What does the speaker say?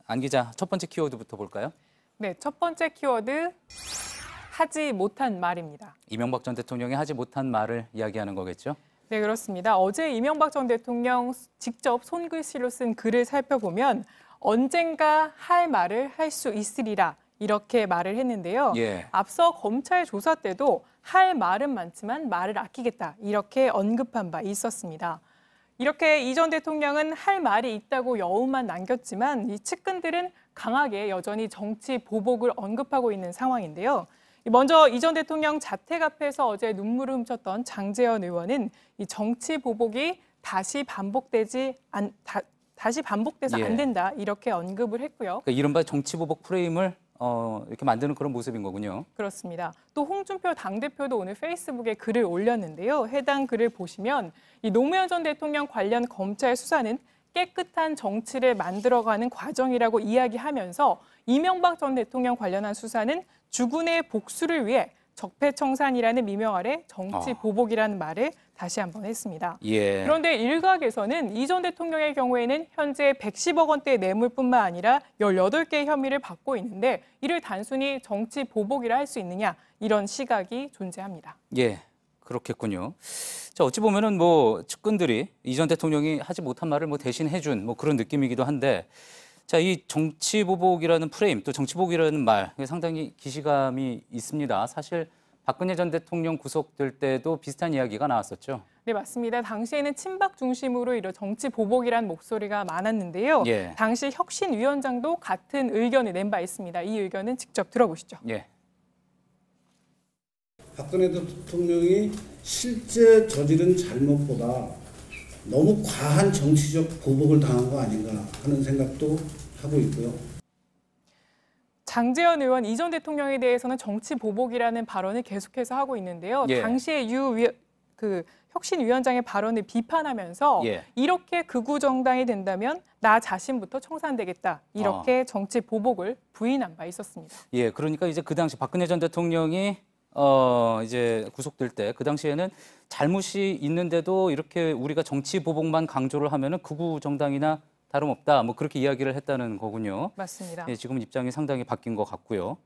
안 기자, 첫 번째 키워드부터 볼까요? 네, 첫 번째 키워드, 하지 못한 말입니다. 이명박 전 대통령이 하지 못한 말을 이야기하는 거겠죠? 네, 그렇습니다. 어제 이명박 전 대통령 직접 손글씨로 쓴 글을 살펴보면 언젠가 할 말을 할 수 있으리라 이렇게 말을 했는데요. 예. 앞서 검찰 조사 때도 할 말은 많지만 말을 아끼겠다 이렇게 언급한 바 있었습니다. 이렇게 이 전 대통령은 할 말이 있다고 여운만 남겼지만 이 측근들은 강하게 여전히 정치 보복을 언급하고 있는 상황인데요. 먼저 이 전 대통령 자택 앞에서 어제 눈물을 훔쳤던 장제원 의원은 이 정치 보복이 다시 반복돼서 예. 안 된다 이렇게 언급을 했고요. 그러니까 이른바 정치 보복 프레임을 이렇게 만드는 그런 모습인 거군요. 그렇습니다. 또 홍준표 당대표도 오늘 페이스북에 글을 올렸는데요. 해당 글을 보시면 이 노무현 전 대통령 관련 검찰 수사는 깨끗한 정치를 만들어가는 과정이라고 이야기하면서 이명박 전 대통령 관련한 수사는 주군의 복수를 위해 적폐청산이라는 미명 아래 정치 보복이라는 말을 다시 한번 했습니다. 예. 그런데 일각에서는 이 전 대통령의 경우에는 현재 110억 원대 뇌물뿐만 아니라 18개의 혐의를 받고 있는데 이를 단순히 정치 보복이라 할 수 있느냐 이런 시각이 존재합니다. 예, 그렇겠군요. 자, 어찌 보면은 뭐 측근들이 이 전 대통령이 하지 못한 말을 뭐 대신 해준 뭐 그런 느낌이기도 한데, 자, 이 정치 보복이라는 프레임 또 정치 보복이라는 말 상당히 기시감이 있습니다. 사실 박근혜 전 대통령 구속될 때도 비슷한 이야기가 나왔었죠. 네, 맞습니다. 당시에는 친박 중심으로 이런 정치 보복이라는 목소리가 많았는데요. 예. 당시 혁신위원장도 같은 의견을 낸 바 있습니다. 이 의견은 직접 들어보시죠. 예. 박근혜 대통령이 실제 저지른 잘못보다 너무 과한 정치적 보복을 당한 거 아닌가 하는 생각도 하고 있고요. 장제원 의원 이 전 대통령에 대해서는 정치 보복이라는 발언을 계속해서 하고 있는데요. 예. 당시에 혁신위원장의 발언을 비판하면서 예. 이렇게 극우 정당이 된다면 나 자신부터 청산되겠다 이렇게 정치 보복을 부인한 바 있었습니다. 예, 그러니까 이제 그 당시 박근혜 전 대통령이 이제 구속될 때 그 당시에는 잘못이 있는데도 이렇게 우리가 정치 보복만 강조를 하면은 극우 정당이나 다름없다 뭐 그렇게 이야기를 했다는 거군요. 맞습니다. 예, 지금 입장이 상당히 바뀐 것 같고요.